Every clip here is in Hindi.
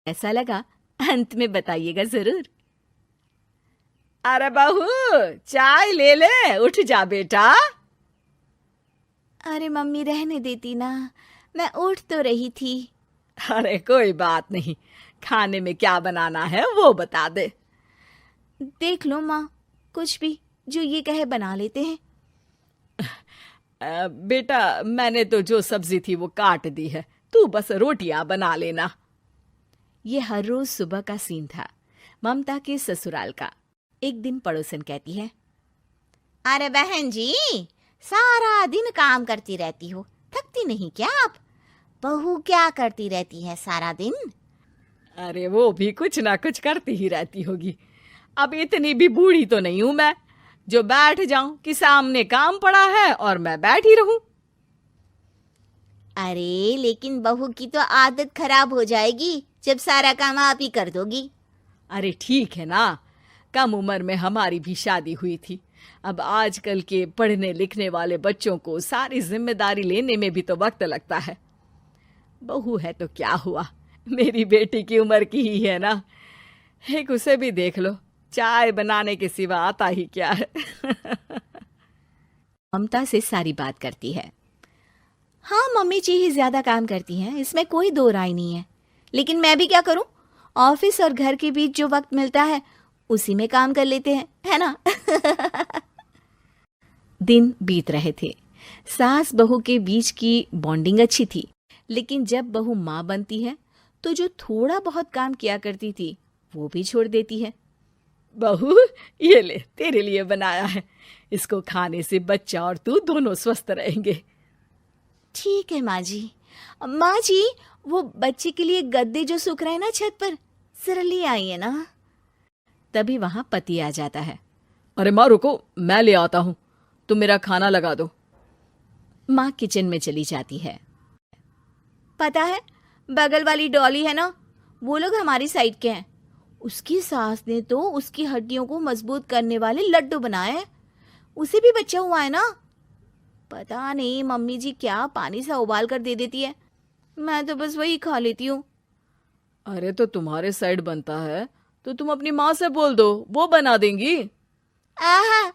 ऐसा लगा अंत में बताइएगा जरूर। अरे बहू, चाय ले ले, उठ जा बेटा। अरे मम्मी रहने देती ना, मैं उठ तो रही थी। अरे कोई बात नहीं, खाने में क्या बनाना है वो बता दे। देख लो माँ, कुछ भी जो ये कहे बना लेते हैं। बेटा, मैंने तो जो सब्जी थी वो काट दी है, तू बस रोटियां बना लेना। ये हर रोज सुबह का सीन था ममता के ससुराल का। एक दिन पड़ोसन कहती है, अरे बहन जी, सारा दिन काम करती रहती हो, थकती नहीं क्या आप? बहू क्या करती रहती है सारा दिन? अरे वो भी कुछ ना कुछ करती ही रहती होगी। अब इतनी भी बूढ़ी तो नहीं हूं मैं जो बैठ जाऊं कि सामने काम पड़ा है और मैं बैठी रहूं। अरे लेकिन बहू की तो आदत खराब हो जाएगी जब सारा काम आप ही कर दोगी। अरे ठीक है ना, कम उम्र में हमारी भी शादी हुई थी। अब आजकल के पढ़ने लिखने वाले बच्चों को सारी जिम्मेदारी लेने में भी तो वक्त लगता है। बहू है तो क्या हुआ, मेरी बेटी की उम्र की ही है ना। एक उसे भी देख लो, चाय बनाने के सिवा आता ही क्या है। ममता से सारी बात करती है। हाँ मम्मी जी ही ज्यादा काम करती हैं, इसमें कोई दो राय नहीं है। लेकिन मैं भी क्या करूं, ऑफिस और घर के बीच जो वक्त मिलता है उसी में काम कर लेते हैं, है ना। दिन बीत रहे थे। सास बहू के बीच की बॉन्डिंग अच्छी थी, लेकिन जब बहू माँ बनती है तो जो थोड़ा बहुत काम किया करती थी वो भी छोड़ देती है। बहू, ये ले, तेरे लिए बनाया है। इसको खाने से बच्चा और तू दोनों स्वस्थ रहेंगे। ठीक है माँ जी। माँ जी, वो बच्चे के लिए गद्दे जो सूख रहे हैं ना छत पर, जरा ले आइए ना। तभी वहां पति आ जाता है। अरे माँ रुको, मैं ले आता हूँ, तुम मेरा खाना लगा दो। माँ किचन में चली जाती है। पता है, बगल वाली डॉली है ना, वो लोग हमारी साइड के हैं। उसकी सास ने तो उसकी हड्डियों को मजबूत करने वाले लड्डू बनाए हैं। उसे भी बच्चा हुआ है ना। पता नहीं मम्मी जी क्या पानी सा उबाल कर दे देती है, मैं तो बस वही खा लेती हूँ। अरे तो तुम्हारे साइड बनता है तो तुम अपनी माँ से बोल दो, वो बना देंगी। आहा,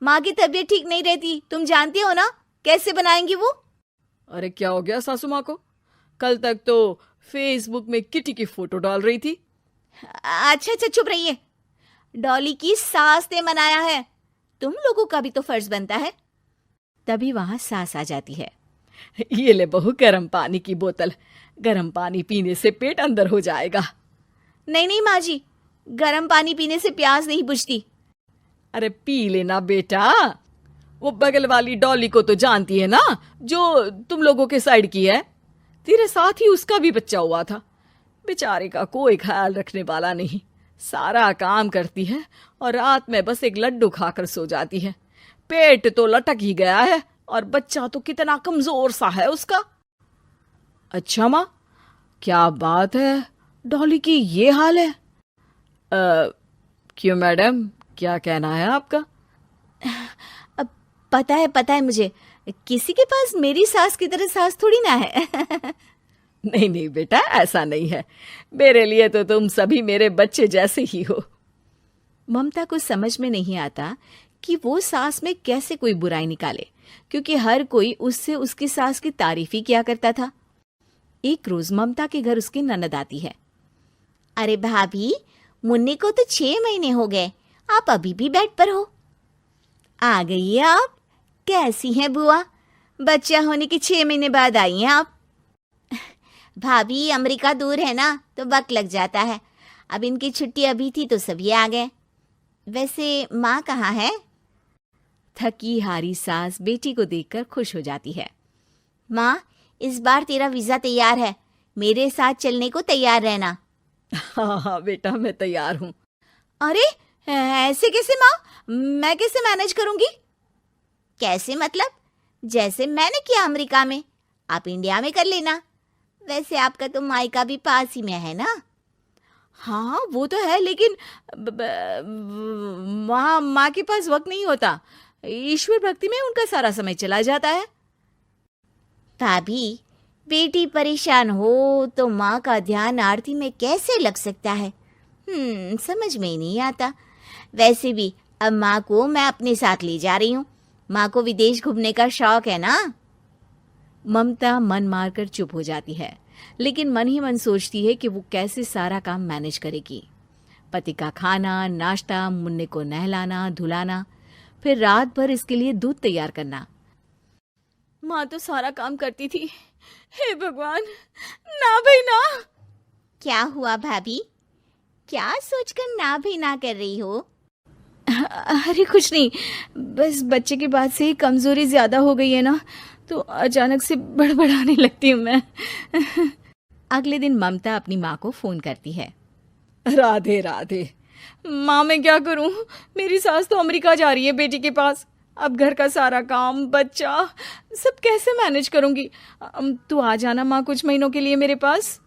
माँ की तबीयत ठीक नहीं रहती, तुम जानती हो ना, कैसे बनाएंगी वो। अरे क्या हो गया सासू माँ को? कल तक तो फेसबुक में किटी की फोटो डाल रही थी। अच्छा अच्छा चुप रहिए। डॉली की सास ने मनाया है, तुम लोगों का भी तो फर्ज बनता है। तभी वहां सास आ जाती है। ये ले बहू, गर्म पानी की बोतल, गर्म पानी पीने से पेट अंदर हो जाएगा। नहीं नहीं माँ जी, गर्म पानी पीने से प्यास नहीं बुझती। अरे पी लेना बेटा। वो बगल वाली डॉली को तो जानती है ना, जो तुम लोगों के साइड की है। तेरे साथ ही उसका भी बच्चा हुआ था। बेचारे का कोई ख्याल रखने वाला नहीं, सारा काम करती है और रात में बस एक लड्डू खाकर सो जाती है। पेट तो लटक ही गया है और बच्चा तो कितना कमजोर सा है उसका। अच्छा माँ, क्या बात है, डॉली की ये हाल है? क्यों मैडम, क्या कहना है आपका? अब पता है मुझे, किसी के पास मेरी सास की तरह सास थोड़ी ना है। नहीं नहीं बेटा, ऐसा नहीं है। मेरे लिए तो तुम सभी मेरे बच्चे जैसे ही हो। ममता को समझ में नहीं आता कि वो सास में कैसे कोई बुराई निकाले, क्योंकि हर कोई उससे उसकी सास की तारीफ ही किया करता था। एक रोज ममता के घर उसकी ननद आती है। अरे भाभी, मुन्नी को तो 6 महीने हो गए, आप अभी भी बेड पर हो? आ गई है आप? कैसी हैं बुआ? बच्चा होने के 6 महीने बाद आई हैं आप? भाभी, अमेरिका दूर है ना, तो वक्त लग जाता है। अब इनकी छुट्टी अभी थी तो सभी आ गए। वैसे माँ कहाँ है? थकी हारी सास बेटी को देखकर खुश हो जाती है। माँ, इस बार तेरा वीजा तैयार है, मेरे साथ चलने को तैयार रहना। हाँ हाँ बेटा, मैं तैयार हूँ। अरे ऐसे कैसे माँ, मैं कैसे मैनेज करूंगी? कैसे मतलब? जैसे मैंने किया अमेरिका में, आप इंडिया में कर लेना। वैसे आपका तो मायका भी पास ही में है ना। हाँ वो तो है, लेकिन वहाँ माँ के पास वक्त नहीं होता। ईश्वर भक्ति में उनका सारा समय चला जाता है। भाभी, बेटी परेशान हो तो माँ का ध्यान आरती में कैसे लग सकता है? समझ में ही नहीं आता। वैसे भी अब माँ को मैं अपने साथ ले जा रही हूँ। माँ को विदेश घूमने का शौक है ना। ममता मन मारकर चुप हो जाती है, लेकिन मन ही मन सोचती है कि वो कैसे सारा काम मैनेज करेगी। पति का खाना, नाश्ता, मुन्ने को नहलाना, धुलाना, फिर रात भर इसके लिए दूध तैयार करना। माँ तो सारा काम करती थी। हे भगवान, ना भाई ना। क्या हुआ भाभी? क्या सोचकर ना भी ना कर रही हो? अरे कुछ नहीं, बस बच्चे के बाद से ही कमजोरी ज्यादा हो गई है ना, तो अचानक से बड़बड़ाने लगती हूँ मैं। अगले दिन ममता अपनी माँ को फोन करती है। राधे राधे। माँ मैं क्या करूँ, मेरी सास तो अमेरिका जा रही है बेटी के पास। अब घर का सारा काम, बच्चा, सब कैसे मैनेज करूँगी। तू आ जाना माँ कुछ महीनों के लिए मेरे पास।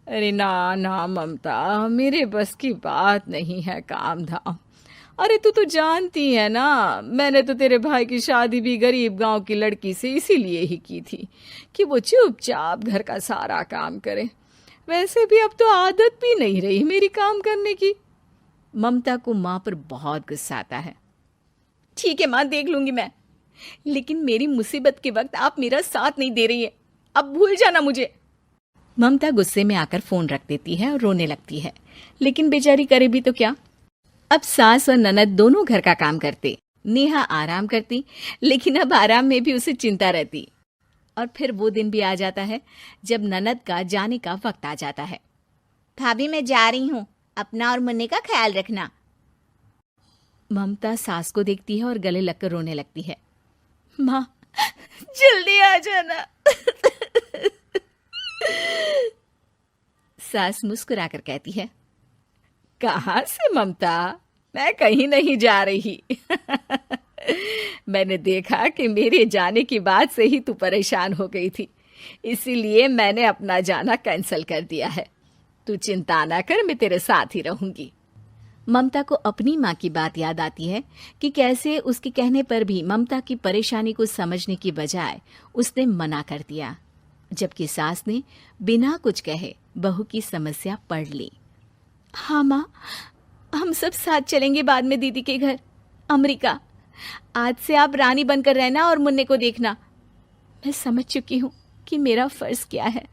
अरे ना ना ममता, मेरे बस की बात नहीं है काम धाम। अरे तू तो जानती है ना, मैंने तो तेरे भाई की शादी भी गरीब गांव की लड़की से इसीलिए ही की थी कि वो चुपचाप घर का सारा काम करे। वैसे भी अब तो आदत भी नहीं रही मेरी काम करने की। ममता को माँ पर बहुत गुस्सा आता है। ठीक है माँ, देख लूंगी मैं, लेकिन मेरी मुसीबत के वक्त आप मेरा साथ नहीं दे रही है। अब भूल जाना मुझे। ममता गुस्से में आकर फोन रख देती है और रोने लगती है, लेकिन बेचारी करे भी तो क्या। अब सास और ननद दोनों घर का काम करते, नेहा आराम करती, लेकिन अब आराम में भी उसे चिंता रहती। और फिर वो दिन भी आ जाता है जब ननद का जाने का वक्त आ जाता है। भाभी मैं जा रही हूँ, अपना और मुन्ने का ख्याल रखना। ममता सास को देखती है और गले लगकर रोने लगती है। माँ जल्दी आ जाना। सास मुस्कुराकर कहती है, कहाँ से ममता, मैं कहीं नहीं जा रही। मैंने देखा कि मेरे जाने की बात से ही तू परेशान हो गई थी, इसीलिए मैंने अपना जाना कैंसिल कर दिया है। तू चिंता ना कर, मैं तेरे साथ ही रहूंगी। ममता को अपनी माँ की बात याद आती है कि कैसे उसके कहने पर भी ममता की परेशानी को समझने की बजाय उसने मना कर दिया, जबकि सास ने बिना कुछ कहे बहू की समस्या पढ़ ली। हाँ माँ, हम सब साथ चलेंगे बाद में दीदी के घर अमेरिका। आज से आप रानी बनकर रहना और मुन्ने को देखना। मैं समझ चुकी हूँ कि मेरा फर्ज क्या है।